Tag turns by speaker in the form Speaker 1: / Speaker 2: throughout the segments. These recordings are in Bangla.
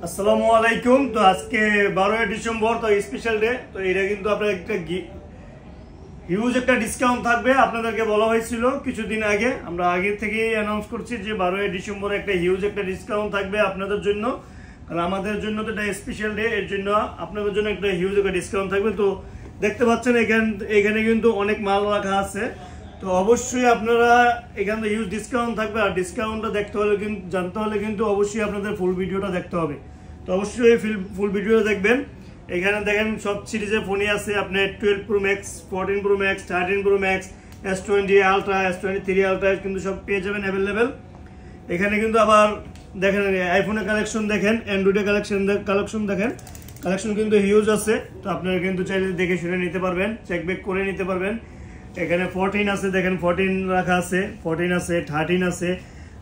Speaker 1: আসসালামু আলাইকুম। তো আজকে 12 ডিসেম্বর, তো স্পেশাল ডে। তো এটা কিন্তু আপনার একটা হিউজ একটা ডিসকাউন্ট থাকবে। আপনাদেরকে বলা হয়েছিল কিছুদিন আগে, আমরা আগে থেকেই অ্যানাউন্স করছি যে 12 ডিসেম্বর একটা হিউজ একটা ডিসকাউন্ট থাকবে আপনাদের জন্য। কারণ আমাদের জন্য তো এটা স্পেশাল ডে, এর জন্য আপনাদের জন্য একটা হিউজ একটা ডিসকাউন্ট থাকবে। তো দেখতে পাচ্ছেন এখানে কিন্তু অনেক মাল রাখা আছে। তো অবশ্যই আপনারা এখানে হিউজ ডিসকাউন্ট থাকবে, আর ডিসকাউন্টটা দেখতে হলে কিন্তু জানতে হলে কিন্তু অবশ্যই আপনাদের ফুল ভিডিওটা দেখতে হবে। তো অবশ্যই ফুল ভিডিওটা দেখবেন। এখানে দেখেন সব সিরিজের ফোনই আছে, আপনার 12 pro max, 14 pro max, 13 pro max, S20 ultra, S23 ultra কিন্তু সব পেয়ে যাবেন অ্যাভেলেবেল। এখানে কিন্তু আবার দেখেন আইফোনের কালেকশন দেখেন, অ্যান্ড্রয়েডের কালেকশন দেখেন, কালেকশন কিন্তু হিউজ আছে। তো আপনারা কিন্তু চাইলে দেখে শুনে নিতে পারবেন, চেক ব্যাক করে নিতে পারবেন। এখানে 14 আছে, দেখেন 14 রাখা আছে, 14 আছে, 13 আছে,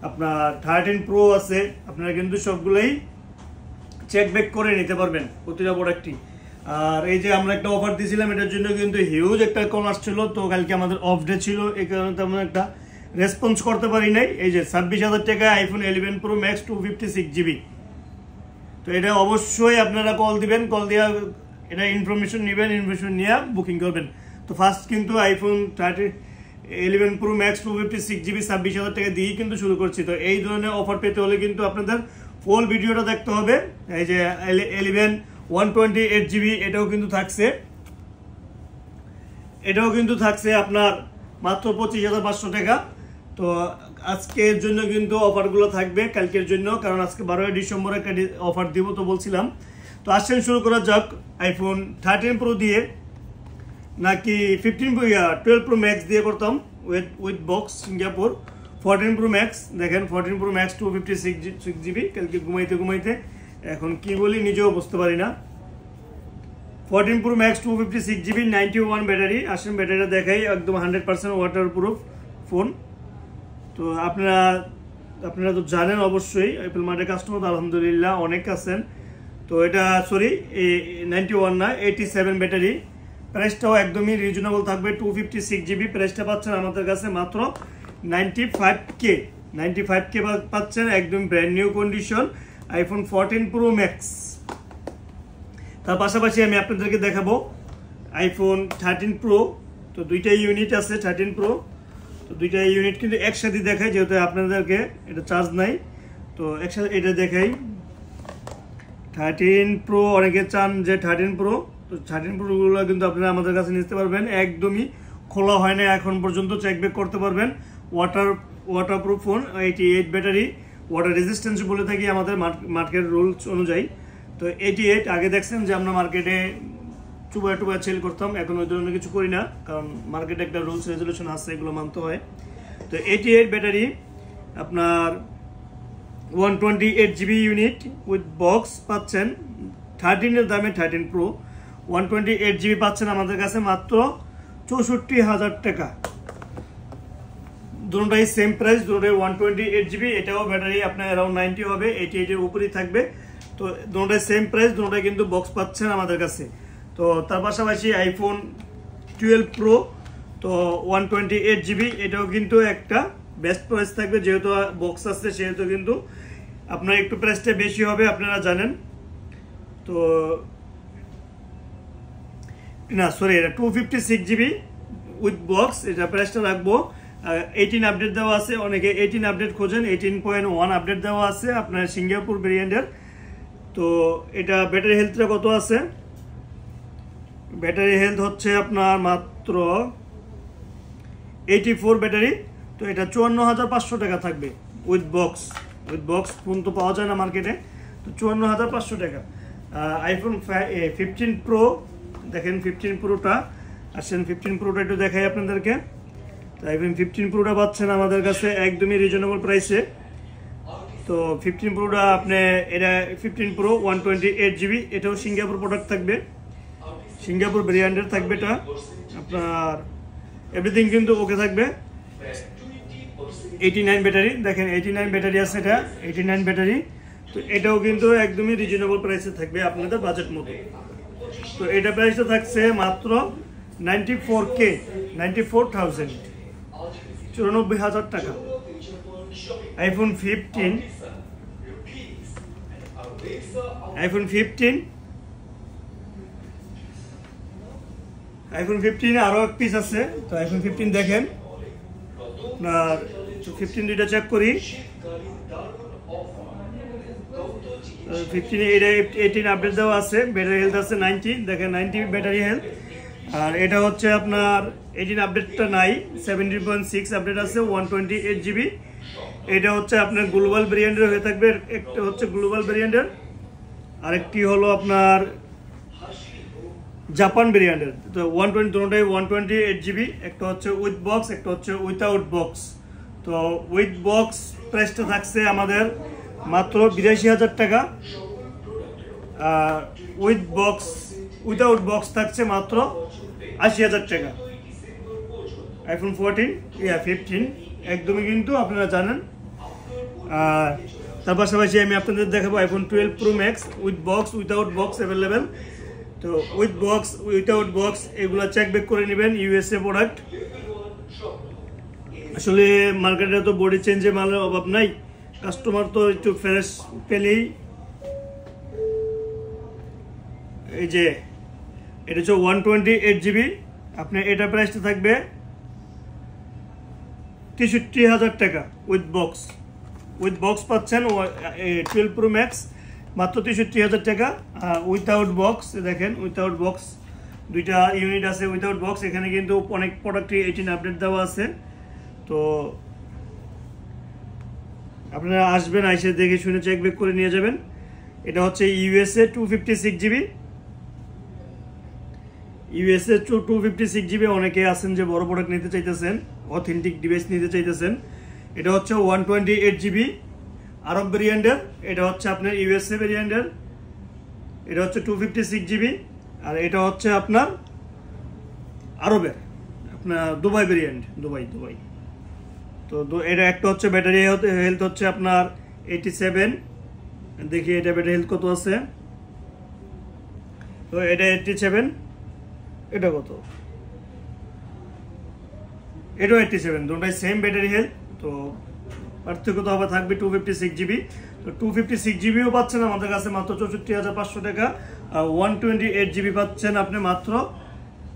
Speaker 1: আপনার 13 প্রো আছে। আপনারা কিন্তু সবগুলোই চেক ব্যাক করে নিতে পারবেন প্রতিটা প্রোডাক্টই। আর এই যে আমরা একটা অফার দিয়েছিলাম, এটার জন্য কিন্তু হিউজ একটা কল আসছিল। তো কালকে আমাদের অফ ডে ছিল, এই কারণে তেমন একটা রেসপন্স করতে পারি নাই। এই যে 26,000 টাকায় আইফোন 11 প্রো ম্যাক্স 256 জিবি। তো এটা অবশ্যই আপনারা কল দিবেন, কল দিয়ে এটা ইনফরমেশন নেবেন, ইনফরমেশন নিয়ে বুকিং করবেন। তো ফার্স্ট কিন্তু আইফোন 11 প্রো ম্যাক্স 256 জিবি 26,000 টাকা দিয়েই কিন্তু শুরু করছি। তো এই ধরনের অফার পেতে হলে কিন্তু আপনাদের ফুল ভিডিওটা দেখতে হবে। এই যে 11 128 জিবি এটাও কিন্তু থাকছে আপনার মাত্র 25,500 টাকা। তো আজকের জন্য কিন্তু অফারগুলো থাকবে কালকের জন্য, কারণ আজকে 12 ডিসেম্বর একটা অফার দিব তো বলছিলাম। তো আসেন শুরু করা যাক আইফোন 13 প্রো দিয়ে নাকি 12 প্রো ম্যাক্স দিয়ে করতাম with box Singapore. 14 pro max দেখেন, 14 প্রো ম্যাক্স 256 জিবি। কালকে ঘুমাইতে এখন কি বলি নিজেও বুঝতে পারি না। 14 প্রো ম্যাক্স 256 জিবি 91 ব্যাটারি। আসেন ব্যাটারিটা দেখাই, একদম 100% ওয়াটার প্রুফ ফোন। তো আপনারা তো জানেন অবশ্যই, অ্যাপল মার্টের কাস্টমার তো আলহামদুলিল্লাহ অনেক আছেন। তো এটা 91 না, 87 ব্যাটারি। প্রাইসটাও একদমই রিজনেবল থাকবে, 256 জিবি। প্রাইসটা পাচ্ছেন আমাদের কাছে মাত্র 95K পাচ্ছেন, একদম brand new condition iPhone 14 pro max. তার পাশাপাশি আমি আপনাদেরকে দেখাবো আইফোন 13 প্রো। তো দুইটা ইউনিট আছে 13 প্রো। তো দুইটা ইউনিট কিন্তু একসাথে দেখাই, যেহেতু আপনাদেরকে এটা চার্জ নাই। তো একসাথে এটা দেখাই 13 প্রো। অনেকে চান যে 13 প্রো, তো 13 প্রোগুলো কিন্তু আপনারা আমাদের কাছে নিতে পারবেন। একদমই খোলা হয় না এখন পর্যন্ত, চেক ব্যাক করতে পারবেন। Waterproof phone, 88 battery, water resistance বলে থাকি আমাদের মার্কেট রুলস অনুযায়ী। তো 88 আগে দেখছেন যে আমরা মার্কেটে টুবায় সেল করতাম, এখন ওই ধরনের কিছু করি না, কারণ মার্কেটে একটা রুলস রেজুলেশন আছে, এগুলো মানতে হয়। তো 88 ব্যাটারি আপনার 128 জিবি ইউনিট উইথ বক্স পাচ্ছেন 13 এর দামে। 13 প্রো 128 জিবি পাচ্ছেন আমাদের কাছে মাত্র 64,000 টাকা। দুটোটাই সেম প্রাইস, দুটোটাই 128 জিবি। এটাও ব্যাটারি আপনার অ্যারাউন্ড 90 হবে, 88 এর উপরেই থাকবে। তো দুটোটাই সেম প্রাইস, দুটোটাই কিন্তু বক্স পাচ্ছেন আমাদের কাছে। তো তার পাশাপাশি আইফোন 12 প্রো, তো 128 জিবি, এটাও কিন্তু একটা বেস্ট প্রাইস থাকবে, যেহেতু বক্স আছে সেহেতু কিন্তু আপনার একটু প্রাইসটা বেশি হবে, আপনারা জানেন। তো না সরি, এটা 256 জিবি উইথ বক্স, এটা প্রাইসটা রাখবো। 18 আপডেট দেওয়া আছে, অনেকে 18 আপডেট খোঁজেন, 18.1 আপডেট দেওয়া আছে আপনার সিঙ্গাপুর ভেরিয়েন্টের। তো এটা ব্যাটারি হেলথটা কত আছে? ব্যাটারি হেলথ হচ্ছে আপনার মাত্র 84 ব্যাটারি। তো এটা 54,500 টাকা থাকবে উইথ বক্স ফোন তো পাওয়া যায় না মার্কেটে। তো 54,500 টাকা। আইফোন 15 প্রো দেখেন, 15 প্রোটা আসেন, 15 প্রোটা একটু দেখাই আপনাদেরকে। তো আইফোন 15 প্রোটা পাচ্ছেন আমাদের কাছে একদমই রিজনেবল প্রাইসে। তো 15 প্রোটা আপনি, এটা 15 প্রো 128 জিবি, এটাও সিঙ্গাপুর প্রোডাক্ট থাকবে, সিঙ্গাপুর ভেরিয়েন্টের থাকবে। এটা আপনার এভরিথিং কিন্তু ওকে থাকবে। 89 ব্যাটারি দেখেন, 89 ব্যাটারি আছে, এটা 89 ব্যাটারি। তো এটাও কিন্তু একদমই রিজনেবল প্রাইসে থাকবে আপনাদের বাজেট মতো। তো এটা প্রাইসটা থাকছে মাত্র 94,000 94,000 টাকা। আইফোন 15 আইফোন 15 আরো এক পিস আছে। তো আইফোন 15 দেখেন, আপনার 15 দুইটা চেক করি। 15 এটা 18 আপডেট দেওয়া আছে, ব্যাটারি হেলথ আছে 90, দেখেন 90 ব্যাটারি হেলথ। আর এটা হচ্ছে আপনার 18 আপডেটটা নাই, 17.6 আপডেট আছে, 128 জিবি। এটা হচ্ছে আপনার গ্লোবাল ভেরিয়েন্টের হয়ে থাকবে, একটা হচ্ছে গ্লোবাল ভেরিয়েন্টের, আরেকটি হলো আপনার জাপান ভেরিয়েন্টের। তো 120 দুটোটাই 128 জিবি, একটা হচ্ছে উইথ বক্স, একটা হচ্ছে উইথাউট বক্স। তো উইথ বক্স প্রাইসটা থাকছে আমাদের মাত্র 82,000 টাকা, আর উইথাউট বক্স থাকছে মাত্র 80,000 টাকা। আইফোন 15 একদমই কিন্তু আপনারা জানেন। আর তার পাশাপাশি আমি আপনাদের দেখাবো iPhone 12 pro max with box without box available. তো উইথ বক্স উইথাউট বক্স এগুলো চেক ব্যাক করে নেবেন, ইউএসএ প্রোডাক্ট। আসলে মার্কেটে তো বডি চেঞ্জে মালের অভাব নাই, কাস্টমার তো একটু ফ্রেশ পেলেই। এই যে এটা হচ্ছে 128 জিবি, আপনার এটা প্রাইসটা থাকবে 63,000 টাকা উইথ বক্স পাচ্ছেন 12 প্রো ম্যাক্স মাত্র 63,000 টাকা। আর উইথাউট বক্স দেখেন, উইথাউট বক্স দুইটা ইউনিট আছে উইথাউট বক্স। এখানে কিন্তু অনেক প্রোডাক্টই 18 আপডেট দেওয়া আছে। তো আপনারা আসবেন, আইসে দেখে শুনে চেক ব্যাক করে নিয়ে যাবেন। এটা হচ্ছে ইউএসএ 256 জিবি, ইউএসএ 256 জিবি। অনেকে আছেন যে বড় প্রোডাক্ট নিতে চাইতেছেন, অথেন্টিক ডিভাইস নিতে চাইতেছেন। এটা হচ্ছে 128 জিবি আরব ভেরিয়েন্টের, এটা হচ্ছে আপনার ইউএসএ ভেরিয়েন্টের। এটা হচ্ছে 256 জিবি, আর এটা হচ্ছে আপনার আরবের, আপনার দুবাই ভেরিয়েন্ট, দুবাই। তো এটা একটা হচ্ছে ব্যাটারি হেলথ হচ্ছে আপনার 87। দেখি এটা ব্যাটারি হেলথ কত আছে। তো এটা 87, এটা কত, এটাও 87, দুটোটাই সেম ব্যাটারি হেলথ। তো পার্থক্য তো আবার থাকবে 256 জিবি। তো 256 জিবিও পাচ্ছেন আমাদের কাছে মাত্র 64,500 টাকা, আর 128 জিবি পাচ্ছেন আপনি মাত্র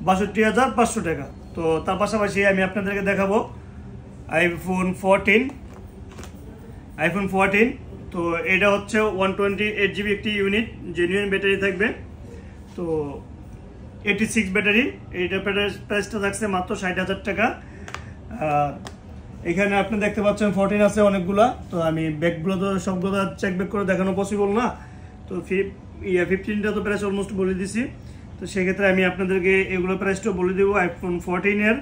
Speaker 1: 62,500 টাকা। তো তার পাশাপাশি আমি আপনাদেরকে দেখাবো আইফোন 14। তো এটা হচ্ছে 128 জিবি একটি ইউনিট, জেনুইন ব্যাটারি থাকবে। তো 86 ব্যাটারি, এইটা প্রাইসটা থাকছে মাত্র 60,000 টাকা। আর এখানে আপনি দেখতে পাচ্ছেন 14 আছে অনেকগুলা। তো আমি ব্যাকগুলো তো সবগুলো চেক ব্যাক করে দেখানো পসিবল না। তো 15টা তো প্রাইস অলমোস্ট বলে দিছি। তো সেক্ষেত্রে আমি আপনাদেরকে এগুলো প্রাইসটাও বলে দেবো। আইফোন 14-এর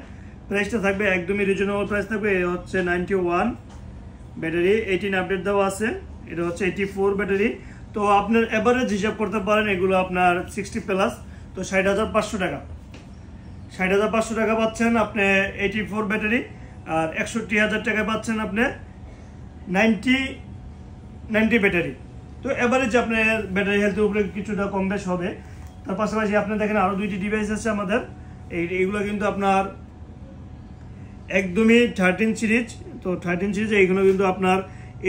Speaker 1: প্রাইসটা থাকবে একদমই রিজনেবল প্রাইস থাকবে। এটা হচ্ছে 91 ব্যাটারি, 18 আপডেট দেওয়া আছে। এটা হচ্ছে 84 ব্যাটারি। তো আপনার এভারেজ হিসাব করতে পারেন, এগুলো আপনার 60 প্লাস। তো 60,500 টাকা, 60,500 টাকা পাচ্ছেন আপনি 84 ব্যাটারি। আর 61,000 টাকা পাচ্ছেন আপনি 90 ব্যাটারি। তো এভারেজ আপনার ব্যাটারি হেলথের উপরে কিছুটা কম বেশ হবে। তার পাশাপাশি আপনি দেখেন আরও দুইটি ডিভাইস আছে আমাদের, এইগুলো কিন্তু আপনার একদমই 13 সিরিজ। তো 13 সিরিজ এইগুলো কিন্তু আপনার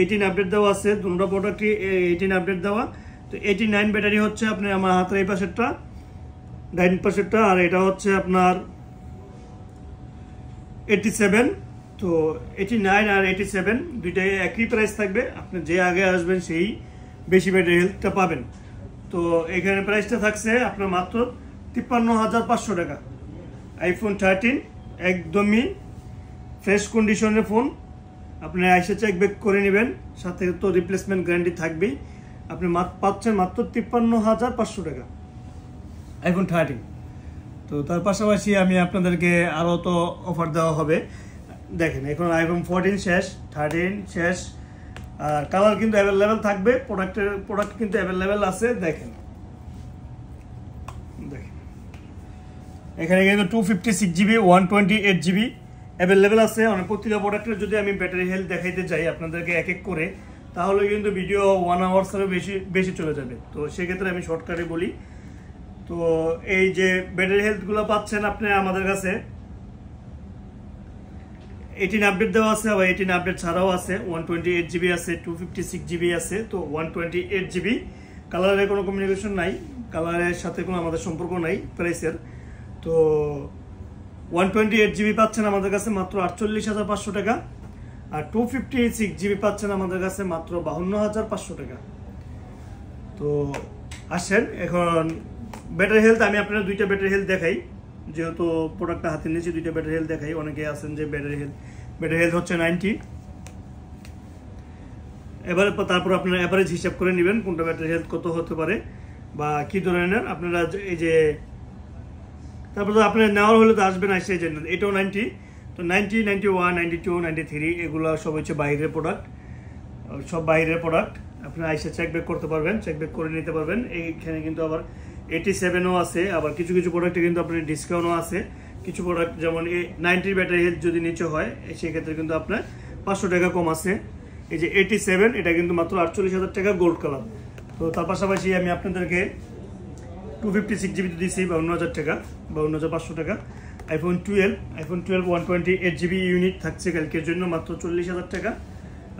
Speaker 1: 18 আপডেট দেওয়া আছে, দুটো প্রোডাক্টই 18 আপডেট দেওয়া। তো 89 ব্যাটারি হচ্ছে আপনি আমার হাতের এই পাশেরটা, ডাইন পাশেরটা, আর এটা হচ্ছে আপনার 87। তো 89 আর 87 দুইটাই একই প্রাইস থাকবে। আপনি যে আগে আসবেন সেই বেশি ব্যাটারি হেলথটা পাবেন। তো এখানে প্রাইসটা থাকছে আপনার মাত্র 53,500 টাকা। আইফোন 13 একদমই ফ্রেশ কন্ডিশনের ফোন, আপনি এসে চেক ব্যাক করে নেবেন, সাথে তো রিপ্লেসমেন্ট গ্যারান্টি থাকবেই। আপনি পাচ্ছেন মাত্র 53,500 টাকা আইফোন 13। তো তার পাশাপাশি আমি আপনাদেরকে আরও তো অফার দেওয়া হবে। দেখেন এখন আইফোন 14 শেষ, 13 শেষ, আর কালার কিন্তু অ্যাভেলেবেল থাকবে, প্রোডাক্ট কিন্তু অ্যাভেলেবেল আছে। দেখেন এখানে কিন্তু 256 জিবি 128 জিবি অ্যাভেলেবেল আছে। অনেক প্রতিটা প্রোডাক্টের যদি আমি ব্যাটারি হেলথ দেখাইতে চাই আপনাদেরকে এক এক করে, তাহলে কিন্তু ভিডিও 1 আওয়ার্সেরও বেশি চলে যাবে। তো সেক্ষেত্রে আমি শর্টকাটে বলি। তো এই যে ব্যাটারি হেলথগুলো পাচ্ছেন আপনি আমাদের কাছে 18 আপডেট দেওয়া আছে, আবার 18 আপডেট ছাড়াও আছে, 128 জিবি আছে, 256 জিবি আছে। তো 128 জিবি কালারের কোনো কমিউনিকেশন নাই, কালারের সাথে কোনো আমাদের সম্পর্ক নাই প্রাইসের। তো 128 জিবি পাচ্ছেন আমাদের কাছে মাত্র 48,500 টাকা, আর 256 জিবি পাচ্ছেন আমাদের কাছে মাত্র 52,500 টাকা। তো আসেন এখন ব্যাটারি হেলথ, আমি আপনার দুইটা ব্যাটারি হেলথ দেখাই, যেহেতু প্রোডাক্টটা হাতে নিয়েছি দুইটা ব্যাটারি হেলথ দেখাই। অনেকে আছেন যে ব্যাটারি হেলথ হচ্ছে 90। এবারে তারপর আপনারা অ্যাভারেজ হিসাব করে নেবেন কোনটা ব্যাটারি হেলথ কত হতে পারে বা কি ধরনের আপনারা এই যে, তারপর তো আপনার নেওয়ার হলে তো আসবেন আসে যে এটাও 90। তো 90, 91, 92, 93 এগুলো সব হচ্ছে বাইরের প্রোডাক্ট, সব বাইরের প্রোডাক্ট। আপনারা আইসে চেকব্যাক করতে পারবেন, চেকব্যাক করে নিতে পারবেন। এইখানে কিন্তু আবার 87ও আছে, আবার কিছু কিছু প্রোডাক্টে কিন্তু আপনার ডিসকাউন্টও আছে। কিছু প্রোডাক্ট যেমন এই 90 ব্যাটারি হেলথ যদি নিচে হয় সেক্ষেত্রে কিন্তু আপনার 500 টাকা কম আছে। এই যে 87 এটা কিন্তু মাত্র 48,000 টাকা গোল্ড কালার। তো তার পাশাপাশি আমি আপনাদেরকে 256 জিবি দিয়েছি 52,000 টাকা, 52,500 টাকা। iPhone 12 128 জিবি ইউনিট থাকছে কালকের জন্য মাত্র 40,000 টাকা।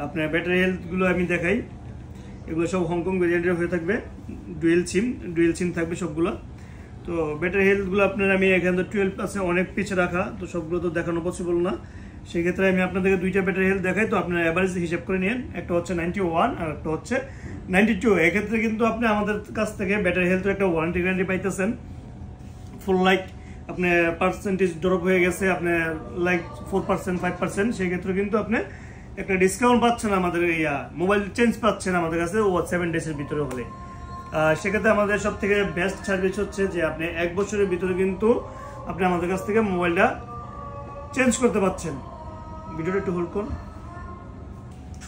Speaker 1: আপনার ব্যাটারি হেলথগুলো আমি দেখাই, এগুলো সব হংকং ভেরিয়েন্টের হয়ে থাকবে, ডুয়েল সিম থাকবে সবগুলো। তো ব্যাটারি হেলথগুলো আপনার আমি এখানে তো 12 আছে অনেক পিছিয়ে রাখা, তো সবগুলো তো দেখানো পসিবল না। সেক্ষেত্রে আমি আপনাদেরকে দুইটা ব্যাটারি হেলথ দেখাই। তো আপনার অ্যাভারেজ হিসাব করে নিন, একটা হচ্ছে 91 আর একটা হচ্ছে 92। এক্ষেত্রে কিন্তু আপনি আমাদের কাছ থেকে ব্যাটারি হেলথের একটা ওয়ারেন্টি গ্যারান্টি পাইতেছেন। ফুল লাইক আপনার পার্সেন্টেজ ড্রপ হয়ে গেছে, আপনার লাইক 4%, 5%, সেই ক্ষেত্রে কিন্তু আপনি একটা ডিসকাউন্ট পাচ্ছেন, আমাদের মোবাইল চেঞ্জ পাচ্ছেন আমাদের কাছে 7 ডেজের ভিতরে হলে। সেক্ষেত্রে আমাদের সব থেকে বেস্ট সার্ভিস হচ্ছে যে আপনি 1 বছরের ভিতরে কিন্তু আপনি আমাদের কাছ থেকে মোবাইলটা চেঞ্জ করতে পারছেন। ভিডিওটা একটু হোল্ড করুন।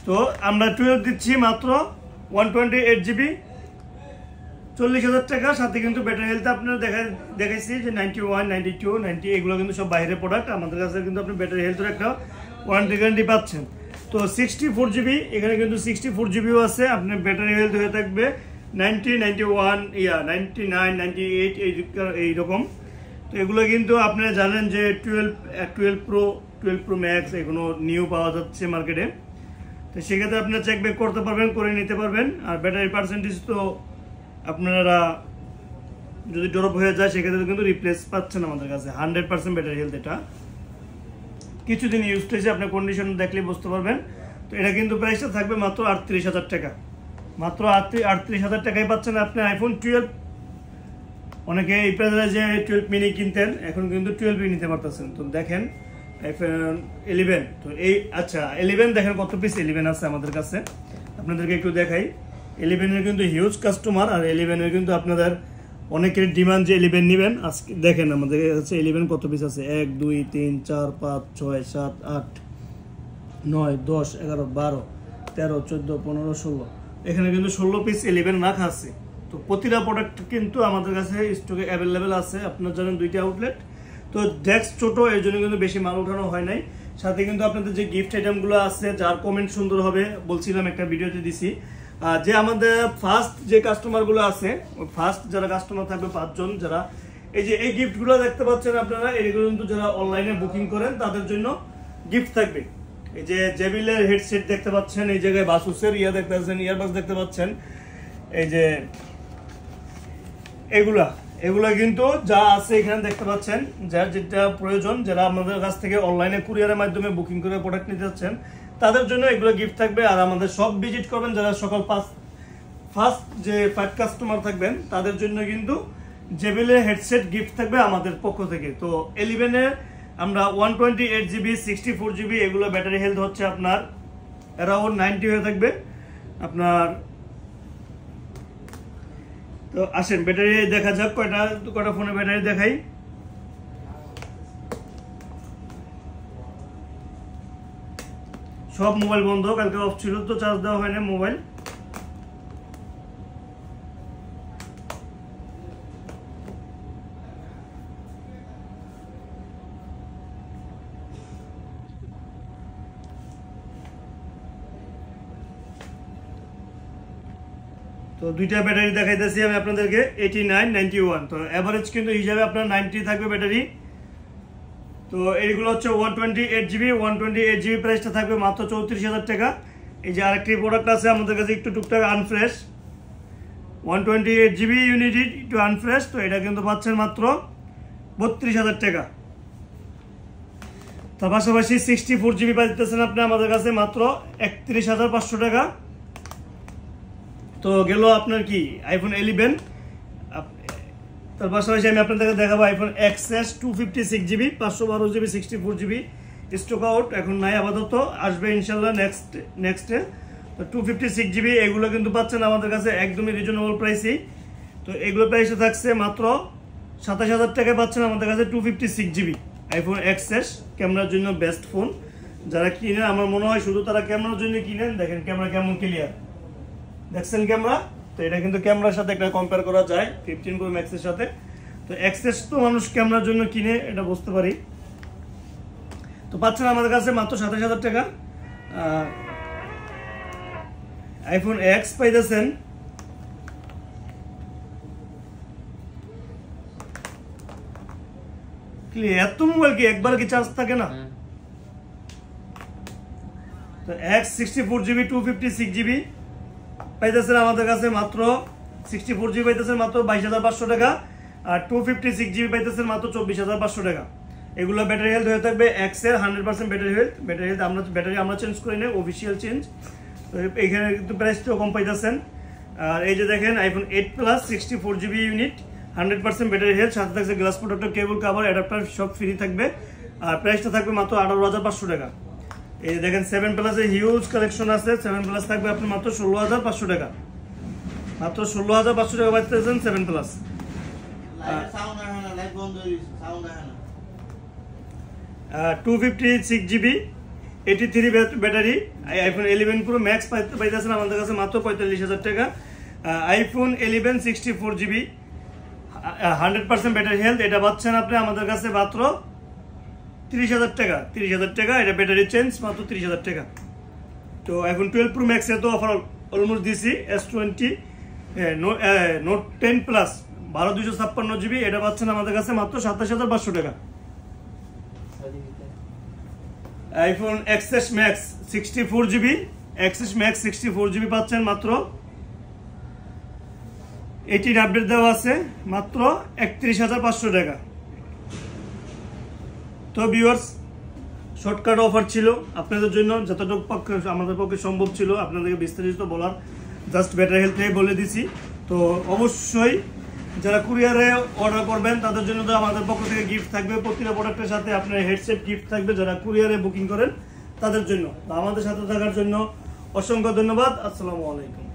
Speaker 1: তো আমরা 12 দিচ্ছি মাত্র 128 জিবি 40,000 টাকা, সাথে কিন্তু ব্যাটারি হেলথ আপনার দেখাইছি যে 91, 92, 90 এগুলো কিন্তু সব বাইরের প্রোডাক্ট। আমাদের কাছে কিন্তু আপনি ব্যাটারি হেলথের একটা ওয়ারেন্টি গ্যারান্টি পাচ্ছেন। তো 64 জিবি, এখানে কিন্তু 64 জিবিও আছে। আপনার ব্যাটারি হেলথ হয়ে থাকবে 90, 91, 99, 98 এইরকম। তো এগুলো কিন্তু আপনারা জানেন যে 12 প্রো ম্যাক্স এগুলো নিউ পাওয়া যাচ্ছে মার্কেটে। তো সেক্ষেত্রে আপনারা চেকব্যাক করতে পারবেন, করে নিতে পারবেন। আর ব্যাটারি পার্সেন্টেজ তো আপনারা যদি ড্রপ হয়ে যায় সেক্ষেত্রে কিন্তু রিপ্লেস পাচ্ছেন আমাদের কাছে 100% ব্যাটারি হেলথ। এটা কিছুদিন ইউজ করেছে, আপনার কন্ডিশন দেখলে বুঝতে পারবেন। তো এটা কিন্তু প্রাইসটা থাকবে মাত্র 38,000 টাকা, মাত্র 38,000 টাকায় পাচ্ছেন আপনি আইফোন 12। অনেকে এই প্রাইসে যে 12 মিনি কিনতেন, এখন কিন্তু 12 নিতে পারতেছেন। তো দেখেন আইফোন 11, তো এই আচ্ছা 11 দেখেন কত পিস 11 আছে আমাদের কাছে, আপনাদেরকে একটু দেখাই। 11 এর কিন্তু হিউজ কাস্টমার, আর 11 এর কিন্তু আপনাদের অনেকের ডিমান্ড যে 11 নেবেন। আজকে দেখেন আমাদের কাছে 11 কত পিস আছে, 1, 2, 3, 4, 5, 6, 7, 8, 9, 10, 11, 12, 13, 14, 15, 16, এখানে কিন্তু 16 পিস 11 রাখা আছে। তো প্রতিটা প্রোডাক্ট কিন্তু আমাদের কাছে স্টকে অ্যাভেলেবেল আছে। আপনারা জানেন 2টা আউটলেট, তো ডেস্ক ছোট, এর জন্য কিন্তু বেশি মাল উঠানো হয় নাই। সাথে কিন্তু আপনাদের যে গিফট আইটেমগুলো আছে, যার কমেন্ট সুন্দর হবে বলছিলাম একটা ভিডিওতে দিছি, যে আমাদের ফার্স্ট যে কাস্টমারগুলো আছে, ফার্স্ট যারা কাস্টমার থাকবে 5 জন, যারা এই যে এই গিফটগুলো দেখতে পাচ্ছেন আপনারা, এগুলো কিন্তু যারা অনলাইনে বুকিং করেন তাদের জন্য গিফট থাকবে। এই যে জেবিলের হেডসেট দেখতে পাচ্ছেন, এই জায়গায় বাসুসের দেখতে পাচ্ছেন, ইয়ারবাস দেখতে পাচ্ছেন, এই যে এগুলা কিন্তু যা আছে এখানে দেখতে পাচ্ছেন, যার যেটা প্রয়োজন, যারা আমাদের কাছ থেকে অনলাইনে কুরিয়ারের মাধ্যমে বুকিং করে প্রোডাক্ট নিতে যাচ্ছেন তাদের জন্য এগুলো গিফট থাকবে। আর আমাদের সব ভিজিট করবেন যারা সকাল ফার্স্ট যে 5 কাস্টমার থাকবেন তাদের জন্য কিন্তু জেবিলের হেডসেট গিফট থাকবে আমাদের পক্ষ থেকে। তো 11 এর আমরা 128 জিবি 64 জিবি এগুলো ব্যাটারি হেলথ হচ্ছে আপনার অ্যারাউন্ড 90 হয়ে থাকবে আপনার। তো আসেন ব্যাটারি দেখা যাক, কয়টা ফোনে ব্যাটারি দেখাই। সব মোবাইল বন্ধ, কালকে অফ ছিল তো চার্জ দেওয়া হয় না মোবাইল। তো দুইটা ব্যাটারি দেখাইতেছি আমি আপনাদেরকে 89, 91। তো এভারেজ কিন্তু হিসাবে আপনার 90 থাকবে ব্যাটারি। তো এইগুলো হচ্ছে 128 জিবি 128 জিবি প্রাইসটা থাকবে মাত্র 34,000 টাকা। এই যে আরেকটি প্রোডাক্ট আছে আমাদের কাছে একটু টুকটাক আনফ্রেশ, 128GB ইউনিট টু আনফ্রেশ, তো এটা কিন্তু পাচ্ছেন মাত্র 32,000 টাকা। তার পাশাপাশি 64GB পাইতেছেন আপনি আমাদের কাছে মাত্র 31,500 টাকা। তো গেল আপনার কি আইফোন 11। তার পাশাপাশি আমি আপনাদেরকে দেখাবো iPhone XS 256GB 512GB 64GB stock out এখন নাই, আপাতত আসবে ইনশাল্লাহ নেক্সটে। তো 256GB এগুলো কিন্তু পাচ্ছেন আমাদের কাছে একদমই রিজনেবল প্রাইসেই। তো এগুলো প্রাইসে থাকছে মাত্র 27,000 টাকায় পাচ্ছেন আমাদের কাছে 256GB আইফোন XS। ক্যামেরার জন্য বেস্ট ফোন, যারা কিনেন আমার মনে হয় শুধু তারা ক্যামেরার জন্য কিনেন। দেখেন ক্যামেরা কেমন ক্লিয়ার, দেখছেন ক্যামেরা। তো এটা কিন্তু ক্যামেরার সাথে একটা কম্পেয়ার করা যায় 15 Pro Max এর সাথে। তো XS তো মানুষ ক্যামেরার জন্য কিনে, এটা বুঝতে পারি। তো পাচ্ছেন আমাদের কাছে মাত্র 27,000 টাকা। আইফোন X পাইতেছেন এত মোবাইল কি একবার কি চার্জ থাকে না? তো X 64GB 256GB পাইতেছেন আমাদের কাছে মাত্র 64GB পাইতেছেন মাত্র 22,500 টাকা, আর 256GB পাইতেছেন মাত্র 24,500 টাকা। এগুলো ব্যাটারি হেলথ হয়ে থাকবে X এর 100% ব্যাটারি হেলথ। ব্যাটারি আমরা চেঞ্জ করি না, অফিসিয়াল চেঞ্জ। তো এখানে কিন্তু প্রাইসটাও কম পাইতেছেন। আর এই যে দেখেন iPhone 8 plus 64GB unit 100% battery health, সাথে থাকছে গ্লাস প্রোটেক্টর, কেবল কভার, অ্যাডাপ্টার সব ফ্রি থাকবে। আর প্রাইসটা থাকবে মাত্র 18,500 টাকা। এই দেখেন 7 প্লাসের হিউজ কালেকশন আছে। 7 প্লাস থাকবে আপনি মাত্র 16,500 টাকা। মাত্র 16,500 টাকা পাচ্ছেন 7 plus. 256GB 83 battery iPhone 11 Pro Max পাইতেছেন আমাদের কাছে মাত্র 45,000 টাকা। আইফোন 11 64GB 100% ব্যাটারি হেলথ, এটা পাচ্ছেন আপনি আমাদের কাছে মাত্র 30,000 টাকা। 30,000 টাকা, এটা ব্যাটারি চেঞ্জ মাত্র 30,000 টাকা। তো এখন 12 Pro Max এ তো অফার অলমোস্ট দিছি। S20 নোট 10 প্লাস 12/256GB এটা পাচ্ছেন আমাদের কাছে মাত্র 27,500 টাকা। IPhone XS Max 64GB XS Max 64GB পাচ্ছেন মাত্র 18 আপডেট দেওয়া আছে মাত্র 31,500 টাকা। তো ভিউয়ার্স, শর্টকাট অফার ছিল আপনাদের জন্য, যতটুকু আমাদের পক্ষে সম্ভব ছিল আপনাদেরকে বিস্তারিত বলার, জাস্ট ব্যাটারি হেলথ থেকে বলে দিছি। তো অবশ্যই যারা কুরিয়ারে অর্ডার করবেন তাদের জন্য তো আমাদের পক্ষ থেকে গিফট থাকবে। প্রতিটা প্রোডাক্টের সাথে আপনার হেডসেট গিফট থাকবে যারা কুরিয়ারে বুকিং করেন তাদের জন্য। তো আমাদের সাথে থাকার জন্য অসংখ্য ধন্যবাদ। আসসালামু আলাইকুম।